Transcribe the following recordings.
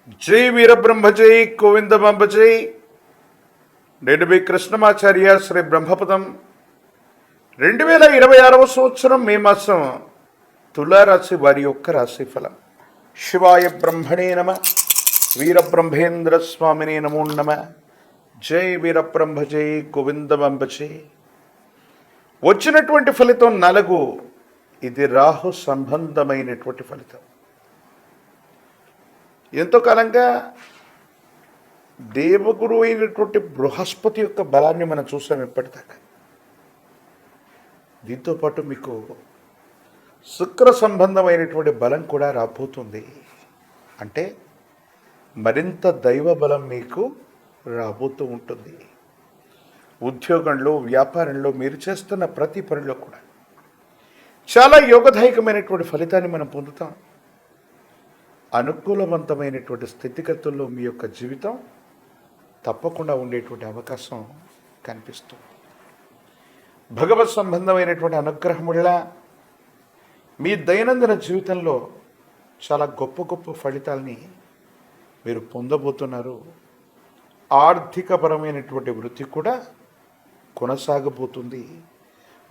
జై వీరబ్రహ్మ జై గోవిందమాంబ జై. నేను మీ కృష్ణమాచార్య. శ్రీ బ్రహ్మపదం 2026వ సంవత్సరం మే మాసం తులారాశి వారి యొక్క రాశిఫలం. శివాయ బ్రహ్మణే నమ. వీరబ్రహ్మేంద్ర స్వామినే నమో నమ. జై వీరబ్రహ్మ జై గోవిందమాంబ జై. వచ్చినటువంటి ఫలితం 4. ఇది రాహు సంబంధమైనటువంటి ఫలితం. ఎంతో కాలంగా దేవగురు అయినటువంటి బృహస్పతి యొక్క బలాన్ని మనం చూసాం ఇప్పటిదాకా. దీంతోపాటు మీకు శుక్ర సంబంధమైనటువంటి బలం కూడా రాబోతుంది. అంటే మరింత దైవ బలం మీకు రాబోతూ ఉంటుంది. ఉద్యోగంలో, వ్యాపారంలో, మీరు చేస్తున్న ప్రతి పనిలో కూడా చాలా యోగదాయకమైనటువంటి ఫలితాన్ని మనం పొందుతాం. అనుకూలవంతమైనటువంటి స్థితిగతుల్లో మీ యొక్క జీవితం తప్పకుండా ఉండేటువంటి అవకాశం కనిపిస్తుంది. భగవత్ సంబంధమైనటువంటి అనుగ్రహం వల్ల మీ దైనందిన జీవితంలో చాలా గొప్ప గొప్ప ఫలితాల్ని మీరు పొందబోతున్నారు. ఆర్థికపరమైనటువంటి వృద్ధి కూడా కొనసాగబోతుంది.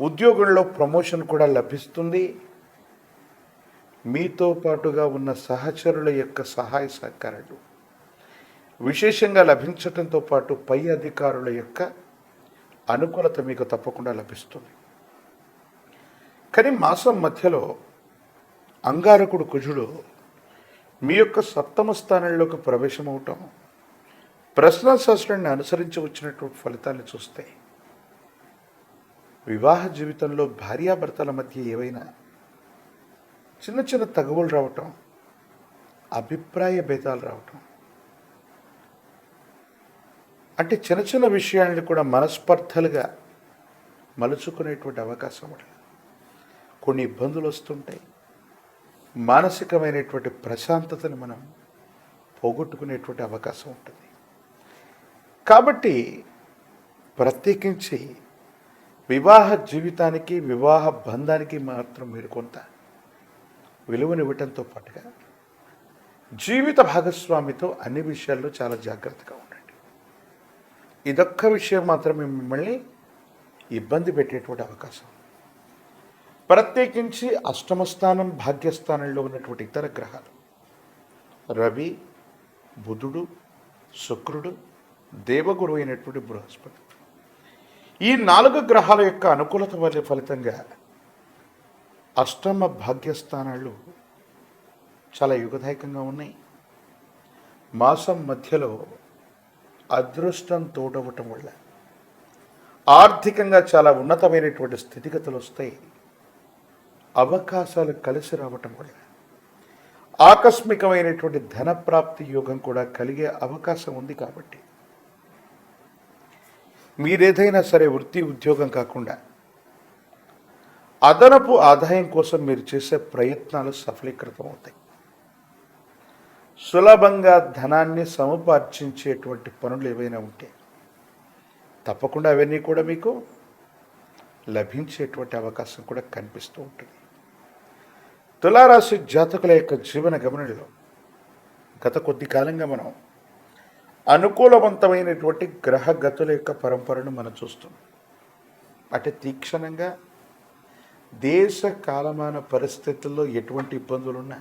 ఉద్యోగంలో ప్రమోషన్ కూడా లభిస్తుంది. మీతో పాటుగా ఉన్న సహచరుల యొక్క సహాయ సహకారాలు విశేషంగా లభించడంతో పాటు పై అధికారుల యొక్క అనుకూలత మీకు తప్పకుండా లభిస్తుంది. కానీ మాసం మధ్యలో అంగారకుడు కుజుడు మీ యొక్క 7వ స్థానంలోకి ప్రవేశమవటం ప్రశ్నాశాస్త్రాన్ని అనుసరించి వచ్చినటువంటి ఫలితాన్ని చూస్తే వివాహ జీవితంలో భార్యాభర్తల మధ్య ఏవైనా చిన్న చిన్న తగువులు రావటం, అభిప్రాయ భేదాలు రావటం, అంటే చిన్న చిన్న విషయాలను కూడా మనస్పర్ధలుగా మలుచుకునేటువంటి అవకాశం ఉంటుంది. కొన్ని ఇబ్బందులు వస్తుంటాయి. మానసికమైనటువంటి ప్రశాంతతని మనం పోగొట్టుకునేటువంటి అవకాశం ఉంటుంది. కాబట్టి ప్రత్యేకించి వివాహ జీవితానికి, వివాహ బంధానికి మాత్రం మీరు కొంత విలువనివ్వటంతో పాటుగా జీవిత భాగస్వామితో అన్ని విషయాల్లో చాలా జాగ్రత్తగా ఉండండి. ఇదొక్క విషయం మాత్రమే మిమ్మల్ని ఇబ్బంది పెట్టేటువంటి అవకాశం. ప్రత్యేకించి 8వ స్థానం, భాగ్యస్థానంలో ఉన్నటువంటి ఇతర గ్రహాలు రవి, బుధుడు, శుక్రుడు, దేవగురు అయినటువంటి బృహస్పతి, ఈ 4 గ్రహాల యొక్క అనుకూలత వల్ల ఫలితంగా 8వ భాగ్యస్థానాలు చాలా యుగదాయకంగా ఉన్నాయి. మాసం మధ్యలో అదృష్టం తోడవటం వల్ల ఆర్థికంగా చాలా ఉన్నతమైనటువంటి స్థితిగతులు వస్తాయి. అవకాశాలు కలిసి రావటం వల్ల ఆకస్మికమైనటువంటి ధనప్రాప్తి యోగం కూడా కలిగే అవకాశం ఉంది. కాబట్టి మీరేదైనా సరే వృత్తి, ఉద్యోగం కాకుండా అదనపు ఆదాయం కోసం మీరు చేసే ప్రయత్నాలు సఫలీకృతం అవుతాయి. సులభంగా ధనాన్ని సముపార్జించేటువంటి పనులు ఏవైనా ఉంటే తప్పకుండా అవన్నీ కూడా మీకు లభించేటువంటి అవకాశం కూడా కనిపిస్తూ ఉంటుంది. తులారాశి జాతకుల యొక్క జీవన గమనంలో గత కొద్ది కాలంగా మనం అనుకూలవంతమైనటువంటి గ్రహగతుల యొక్క పరంపరను మనం చూస్తున్నాం. అంటే తీక్షణంగా దేశ కాలమాన పరిస్థితుల్లో ఎటువంటి ఇబ్బందులున్నా,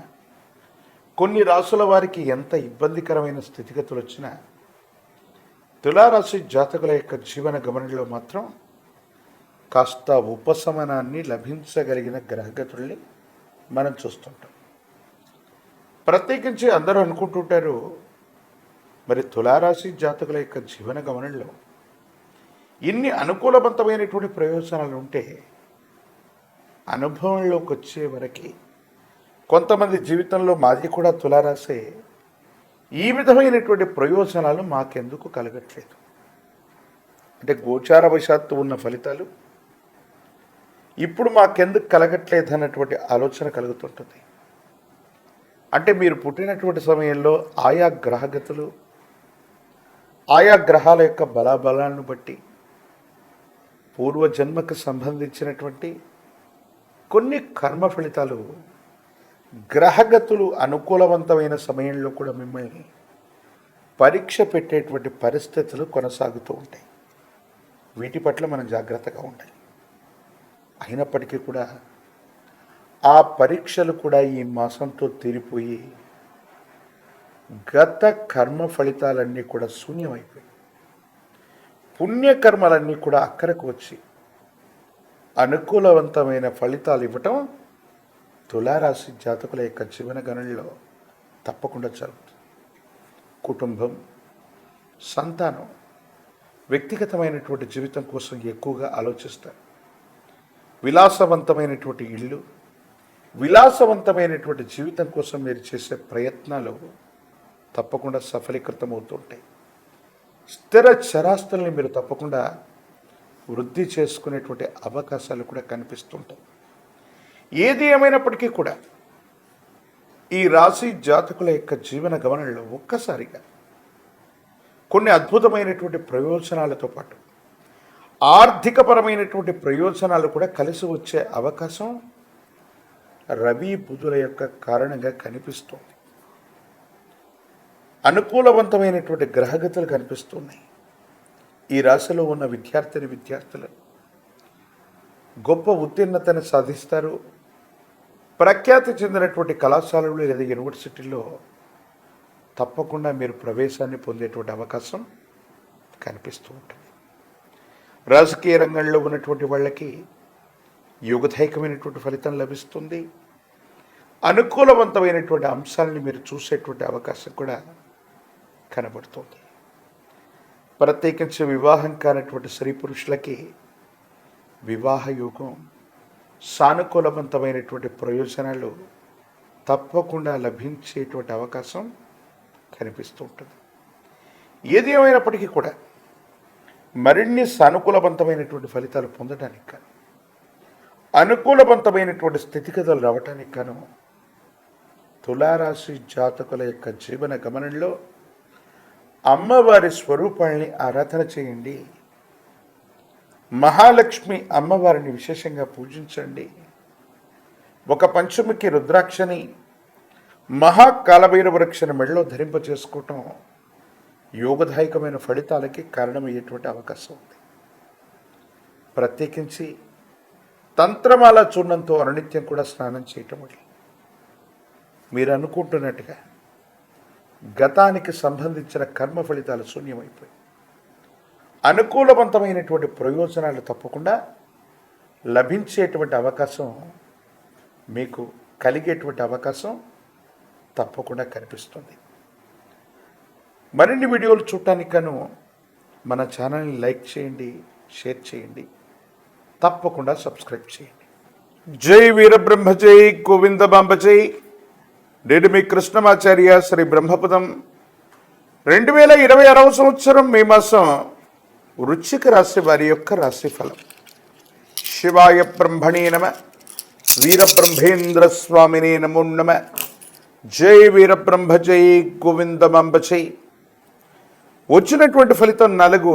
కొన్ని రాసుల వారికి ఎంత ఇబ్బందికరమైన స్థితిగతులు వచ్చినా తులారాశి జాతకుల యొక్క జీవన గమనంలో మాత్రం కాస్త ఉపశమనాన్ని లభించగలిగిన గ్రహగతుల్ని మనం చూస్తుంటాం. ప్రత్యేకించి అందరూ అనుకుంటుంటారు, మరి తులారాశి జాతకుల యొక్క జీవన గమనంలో ఇన్ని అనుకూలవంతమైనటువంటి ప్రయోజనాలు ఉంటే అనుభవంలోకి వచ్చే వరకు కొంతమంది జీవితంలో మాది కూడా తులారాశే, ఈ విధమైనటువంటి ప్రయోజనాలు మాకెందుకు కలగట్లేదు, అంటే గోచారవశాత్తు ఉన్న ఫలితాలు ఇప్పుడు మాకెందుకు కలగట్లేదు అన్నటువంటి ఆలోచన కలుగుతుంటుంది. అంటే మీరు పుట్టినటువంటి సమయంలో ఆయా గ్రహగతులు, ఆయా గ్రహాల యొక్క బలాబలాలను బట్టి పూర్వజన్మకు సంబంధించినటువంటి కొన్ని కర్మ ఫలితాలు గ్రహగతులు అనుకూలవంతమైన సమయంలో కూడా మిమ్మల్ని పరీక్ష పెట్టేటువంటి పరిస్థితులు కొనసాగుతూ ఉంటాయి. వీటి పట్ల మనం జాగ్రత్తగా ఉండాలి. అయినప్పటికీ కూడా ఆ పరీక్షలు కూడా ఈ మాసంతో తీరిపోయి గత కర్మ ఫలితాలన్నీ కూడా శూన్యమైపోయి పుణ్యకర్మలన్నీ కూడా అక్కరకు వచ్చి అనుకూలవంతమైన ఫలితాలు ఇవ్వటం తులారాశి జాతకుల యొక్క జీవన గణనలో తప్పకుండా జరుగుతుంది. కుటుంబం, సంతానం, వ్యక్తిగతమైనటువంటి జీవితం కోసం ఎక్కువగా ఆలోచిస్తారు. విలాసవంతమైనటువంటి ఇల్లు, విలాసవంతమైనటువంటి జీవితం కోసం మీరు చేసే ప్రయత్నాలు తప్పకుండా సఫలీకృతం అవుతుంటాయి. స్థిర చరాస్తుల్ని మీరు తప్పకుండా వృద్ధి చేసుకునేటువంటి అవకాశాలు కూడా కనిపిస్తుంటాయి. ఏది ఏమైనప్పటికీ కూడా ఈ రాశి జాతకుల యొక్క జీవన గమనంలో ఒక్కసారిగా కొన్ని అద్భుతమైనటువంటి ప్రయోజనాలతో పాటు ఆర్థికపరమైనటువంటి ప్రయోజనాలు కూడా కలిసి వచ్చే అవకాశం రవి బుధుల యొక్క కారణంగా కనిపిస్తుంది. అనుకూలవంతమైనటువంటి గ్రహగతులు కనిపిస్తున్నాయి. ఈ రాశిలో ఉన్న విద్యార్థులు గొప్ప ఉత్తీర్ణతను సాధిస్తారు. ప్రఖ్యాతి చెందినటువంటి కళాశాలలు లేదా యూనివర్సిటీల్లో తప్పకుండా మీరు ప్రవేశాన్ని పొందేటువంటి అవకాశం కనిపిస్తూ ఉంటుంది. రాజకీయ రంగంలో ఉన్నటువంటి వాళ్ళకి యుగదైకమైనటువంటి ఫలితం లభిస్తుంది. అనుకూలవంతమైనటువంటి అంశాలని మీరు చూసేటువంటి అవకాశం కూడా కనబడుతుంది. ప్రత్యేకించి వివాహం కానటువంటి స్త్రీ పురుషులకి వివాహ యోగం, సానుకూలవంతమైనటువంటి ప్రయోజనాలు తప్పకుండా లభించేటువంటి అవకాశం కనిపిస్తూ ఉంటుంది. ఏది ఏమైనప్పటికీ కూడా మరిన్ని సానుకూలవంతమైనటువంటి ఫలితాలు పొందడానికి కానీ అనుకూలవంతమైనటువంటి స్థితిగతులు రావటానికి గాను తులారాశి జాతకుల యొక్క జీవన గమనంలో అమ్మవారి స్వరూపాన్ని ఆరాధన చేయండి. మహాలక్ష్మి అమ్మవారిని విశేషంగా పూజించండి. ఒక పంచముఖి రుద్రాక్షని మహాకాలభైరవ వృక్షని మెడలో ధరింపచేసుకోవటం యోగదాయకమైన ఫలితాలకి కారణమయ్యేటువంటి అవకాశం ఉంది. ప్రత్యేకించి తంత్రమాల చూర్ణంతో అనునిత్యం కూడా స్నానం చేయటం వల్ల మీరు అనుకుంటున్నట్టుగా గతానికి సంబంధించిన కర్మ ఫలితాలు శూన్యమైపోయి అనుకూలవంతమైనటువంటి ప్రయోజనాలు తప్పకుండా లభించేటువంటి అవకాశం మీకు కలిగేటువంటి అవకాశం తప్పకుండా కనిపిస్తుంది. మరిన్ని వీడియోలు చూడటానికి గాను మన ఛానల్ని లైక్ చేయండి, షేర్ చేయండి, తప్పకుండా సబ్స్క్రైబ్ చేయండి. జై వీరబ్రహ్మ జై గోవిందబాంబ జై. నేడు మీ కృష్ణమాచార్య శ్రీ బ్రహ్మపదం 2026 సంవత్సరం మే మాసం వృశ్చిక రాశి వారి యొక్క రాశిఫలం. శివాయ బ్రహ్మణే నమ, వీరబ్రహ్మేంద్ర స్వామినే నమో నమ. జై వీరబ్రహ్మ జై గోవిందమాంబ జై. వచ్చినటువంటి ఫలితం 4.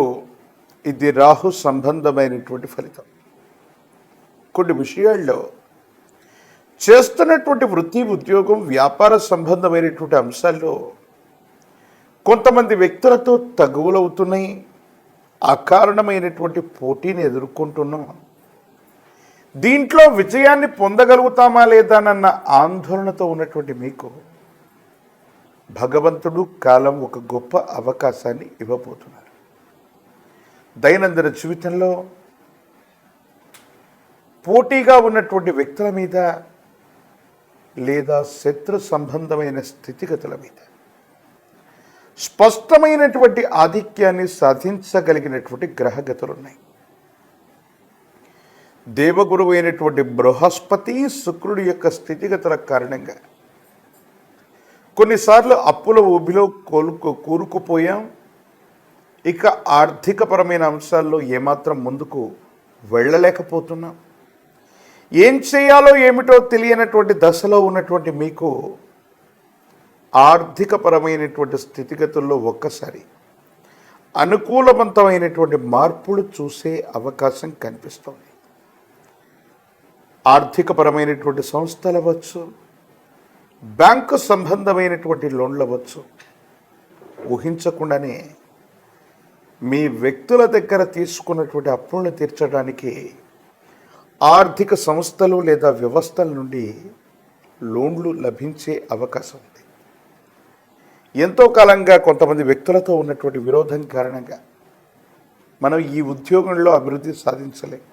ఇది రాహు సంబంధమైనటువంటి ఫలితం. కొన్ని విషయాల్లో చేస్తున్నటువంటి వృత్తి, ఉద్యోగం, వ్యాపార సంబంధమైనటువంటి అంశాల్లో కొంతమంది వ్యక్తులతో తగువులవుతున్నాయి. అకారణమైనటువంటి పోటీని ఎదుర్కొంటున్నాం. దీంట్లో విజయాన్ని పొందగలుగుతామా లేదానన్న ఆందోళనతో ఉన్నటువంటి మీకు భగవంతుడు కాలం ఒక గొప్ప అవకాశాన్ని ఇవ్వబోతున్నారు. దైనందిన జీవితంలో పోటీగా ఉన్నటువంటి వ్యక్తుల మీద లేదా శత్రు సంబంధమైన స్థితిగతుల మీద స్పష్టమైనటువంటి ఆధిక్యాన్ని సాధించగలిగినటువంటి గ్రహగతులు ఉన్నాయి. దేవగురువు అయినటువంటి బృహస్పతి, శుక్రుడి యొక్క స్థితిగతుల కారణంగా కొన్నిసార్లు అప్పుల ఊబిలో కూరుకుపోయాం. ఇక ఆర్థికపరమైన అంశాల్లో ఏమాత్రం ముందుకు వెళ్ళలేకపోతున్నాం. ఏం చేయాలో ఏమిటో తెలియనటువంటి దశలో ఉన్నటువంటి మీకు ఆర్థికపరమైనటువంటి స్థితిగతుల్లో ఒక్కసారి అనుకూలవంతమైనటువంటి మార్పులు చూసే అవకాశం కనిపిస్తుంది. ఆర్థికపరమైనటువంటి సంస్థలు అవ్వచ్చు, బ్యాంకు సంబంధమైనటువంటి లోన్లు అవ్వచ్చు, ఊహించకుండానే మీ వ్యక్తుల దగ్గర తీసుకున్నటువంటి అప్పులను తీర్చడానికి ఆర్థిక సంస్థలు లేదా వ్యవస్థల నుండి లోన్లు లభించే అవకాశం ఉంది. ఎంతో కాలంగా కొంతమంది వ్యక్తులతో ఉన్నటువంటి విరోధం కారణంగా మనం ఈ ఉద్యోగంలో అభివృద్ధి సాధించలేం,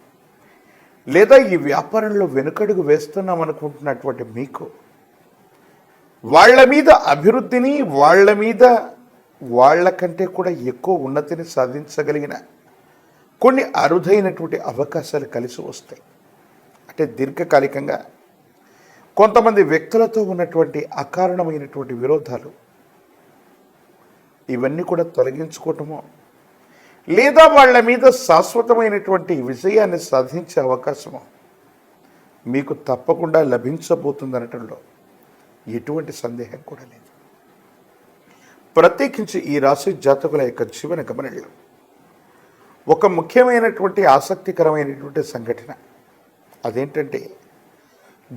లేదా ఈ వ్యాపారంలో వెనుకడుగు వేస్తున్నాం అనుకుంటున్నటువంటి మీకు వాళ్ళ మీద అభివృద్ధిని, వాళ్ళ కంటే కూడా ఎక్కువ ఉన్నతిని సాధించగలిగిన కొన్ని అరుదైనటువంటి అవకాశాలు కలిసి వస్తాయి. అంటే దీర్ఘకాలికంగా కొంతమంది వ్యక్తులతో ఉన్నటువంటి అకారణమైనటువంటి విరోధాలు ఇవన్నీ కూడా తొలగించుకోవటమో, లేదా వాళ్ళ మీద శాశ్వతమైనటువంటి విజయాన్ని సాధించే అవకాశము మీకు తప్పకుండా లభించబోతుందనటంలో ఎటువంటి సందేహం కూడా లేదు. ప్రత్యేకించి ఈ రాశి జాతకుల యొక్క జీవన గమనంలో ఒక ముఖ్యమైనటువంటి ఆసక్తికరమైనటువంటి సంఘటన అదేంటంటే,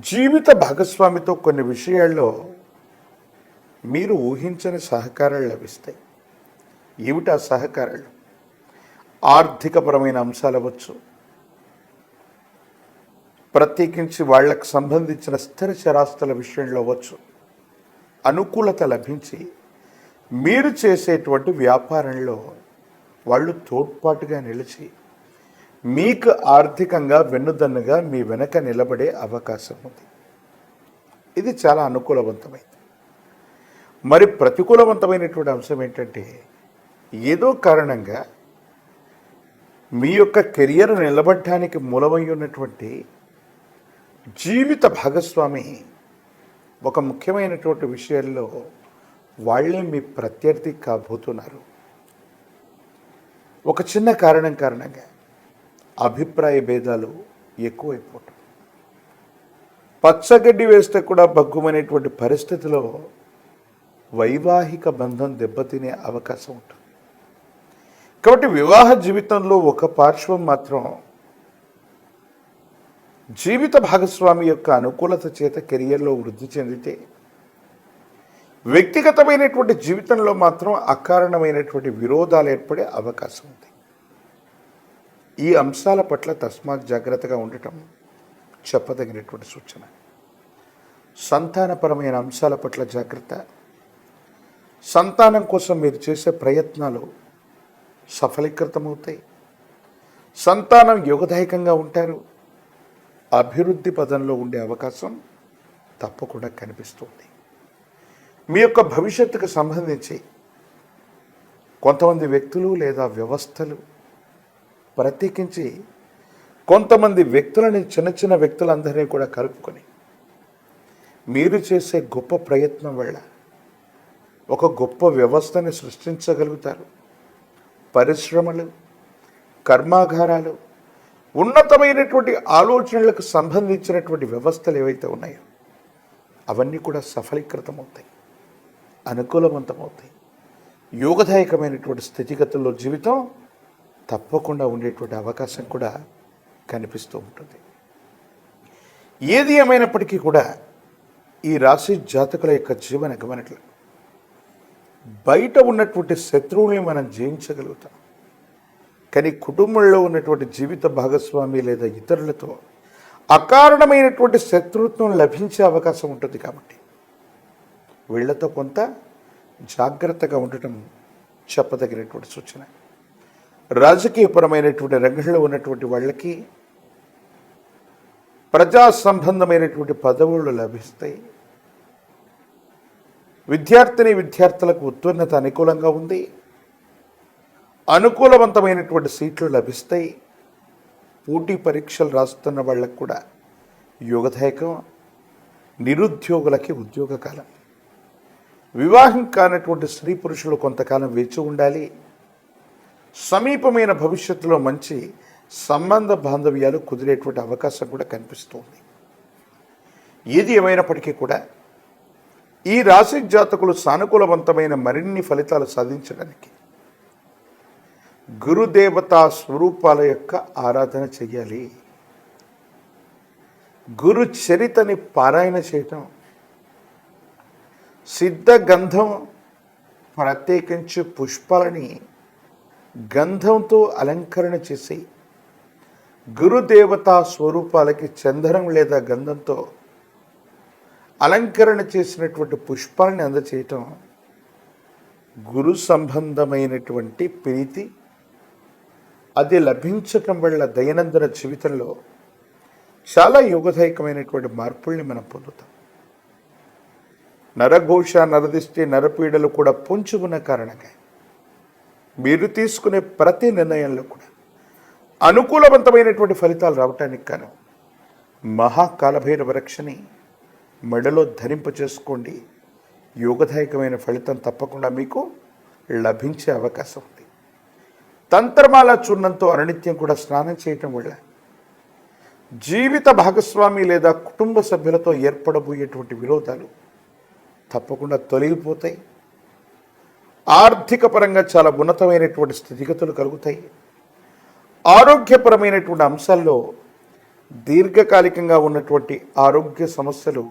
జీవిత భాగస్వామితో కొన్ని విషయాల్లో మీరు ఊహించని సహకారాలు లభిస్తాయి. ఏమిటి ఆ సహకారాలు? ఆర్థికపరమైన అంశాలు అవ్వచ్చు, ప్రత్యేకించి వాళ్లకు సంబంధించిన స్థిర చరాస్తుల విషయంలో అవ్వచ్చు. అనుకూలత లభించి మీరు చేసేటువంటి వ్యాపారంలో వాళ్ళు తోడ్పాటుగా నిలిచి మీకు ఆర్థికంగా వెన్నుదన్నుగా మీ వెనక నిలబడే అవకాశం ఉంది. ఇది చాలా అనుకూలవంతమైంది. మరి ప్రతికూలవంతమైనటువంటి అంశం ఏంటంటే, ఏదో కారణంగా మీ యొక్క కెరియర్ నిలబడటానికి మూలమై ఉన్నటువంటి జీవిత భాగస్వామి ఒక ముఖ్యమైనటువంటి విషయాల్లో వాళ్ళే మీ ప్రత్యర్థి కాబోతున్నారు. ఒక చిన్న కారణంగా అభిప్రాయ భేదాలు ఎక్కువైపోవటం, పచ్చగడ్డి వేస్తే కూడా బగ్గుమనేటువంటి పరిస్థితిలో వైవాహిక బంధం దెబ్బతినే అవకాశం ఉంటుంది. కాబట్టి వివాహ జీవితంలో ఒక పార్శ్వం మాత్రం జీవిత భాగస్వామి యొక్క అనుకూలత చేత కెరియర్లో వృద్ధి చెందితే, వ్యక్తిగతమైనటువంటి జీవితంలో మాత్రం అకారణమైనటువంటి విరోధాలు ఏర్పడే అవకాశం ఉంది. ఈ అంశాల పట్ల తస్మాత్ జాగ్రత్తగా ఉండటం చెప్పదగినటువంటి సూచన. సంతానపరమైన అంశాల పట్ల జాగ్రత్త. సంతానం కోసం మీరు చేసే ప్రయత్నాలు సఫలీకృతమవుతాయి. సంతానం యోగదాయకంగా ఉంటారు. అభివృద్ధి పదంలో ఉండే అవకాశం తప్పకుండా కనిపిస్తుంది. మీ యొక్క భవిష్యత్తుకు సంబంధించి కొంతమంది వ్యక్తులు లేదా వ్యవస్థలు, ప్రత్యేకించి కొంతమంది వ్యక్తులని, చిన్న వ్యక్తులందరినీ కూడా కలుపుకొని మీరు చేసే గొప్ప ప్రయత్నం వల్ల ఒక గొప్ప వ్యవస్థని సృష్టించగలుగుతారు. పరిశ్రమలు, కర్మాగారాలు, ఉన్నతమైనటువంటి ఆలోచనలకు సంబంధించినటువంటి వ్యవస్థలు ఏవైతే ఉన్నాయో అవన్నీ కూడా సఫలీకృతమవుతాయి, అనుకూలవంతమవుతాయి. యోగదాయకమైనటువంటి స్థితిగతుల్లో జీవితం తప్పకుండా ఉండేటువంటి అవకాశం కూడా కనిపిస్తూ ఉంటుంది. ఏది ఏమైనప్పటికీ కూడా ఈ రాశి జాతకుల యొక్క జీవన గమనట్లు బయట ఉన్నటువంటి శత్రువుల్ని మనం జయించగలుగుతాం, కానీ కుటుంబంలో ఉన్నటువంటి జీవిత భాగస్వామి లేదా ఇతరులతో అకారణమైనటువంటి శత్రుత్వం లభించే అవకాశం ఉంటుంది. కాబట్టి వీళ్లతో కొంత జాగ్రత్తగా ఉండటం చెప్పదగినటువంటి సూచన. రాజకీయపరమైనటువంటి రంగంలో ఉన్నటువంటి వాళ్ళకి ప్రజా సంబంధమైనటువంటి పదవులు లభిస్తాయి. విద్యార్థులకు ఉత్తీర్ణత అనుకూలంగా ఉంది. అనుకూలవంతమైనటువంటి సీట్లు లభిస్తాయి. పోటీ పరీక్షలు రాస్తున్న వాళ్ళకు కూడా యోగదాయకం. నిరుద్యోగులకి ఉద్యోగ కాలం. వివాహం కానటువంటి స్త్రీ పురుషులు కొంతకాలం వేచి ఉండాలి. సమీపమైన భవిష్యత్తులో మంచి సంబంధ బాంధవ్యాలు కుదిరేటువంటి అవకాశం కూడా కనిపిస్తుంది. ఏది ఏమైనప్పటికీ కూడా ఈ రాశి జాతకులు సానుకూలవంతమైన మరిన్ని ఫలితాలు సాధించడానికి గురుదేవతా స్వరూపాల యొక్క ఆరాధన చెయ్యాలి. గురు చరితని పారాయణ చేయటం, సిద్ధ గంధం ప్రత్యేకించి పుష్పాలని గంధంతో అలంకరణ చేసి గురుదేవతా స్వరూపాలకి చందనం లేదా గంధంతో అలంకరణ చేసినటువంటి పుష్పాలని అందచేయటం గురు సంబంధమైనటువంటి ప్రీతి, అది లభించటం వల్ల దైనందిన జీవితంలో చాలా యోగదాయకమైనటువంటి మార్పుల్ని మనం పొందుతాం. నరఘోష, నరదిష్టి, నరపీడలు కూడా పొంచి ఉన్న కారణంగా మీరు తీసుకునే ప్రతి నిర్ణయంలో కూడా అనుకూలవంతమైనటువంటి ఫలితాలు రావటానికి కాను మహాకాలభైరవ రక్షని మెడలో ధరింప చేసుకోండి. యోగదాయకమైన ఫలితం తప్పకుండా మీకు లభించే అవకాశం ఉంది. తంత్రమాల చూర్ణంతో అనునిత్యం కూడా స్నానం చేయటం వల్ల జీవిత భాగస్వామి లేదా కుటుంబ సభ్యులతో ఏర్పడబోయేటువంటి విరోధాలు తప్పకుండా తొలగిపోతాయి. ఆర్థిక పరంగా చాలా ఉన్నతమైనటువంటి స్థితిగతులు కలుగుతాయి. ఆరోగ్యపరమైనటువంటి అంశాల్లో దీర్ఘకాలికంగా ఉన్నటువంటి ఆరోగ్య సమస్యలు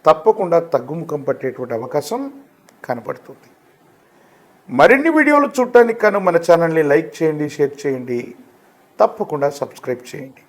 తప్పకుండా తగ్గుముఖం పట్టేటువంటి అవకాశం కనపడుతుంది. మరిన్ని వీడియోలు చూడటానికి కాను మన ఛానల్ని లైక్ చేయండి, షేర్ చేయండి, తప్పకుండా సబ్స్క్రైబ్ చేయండి.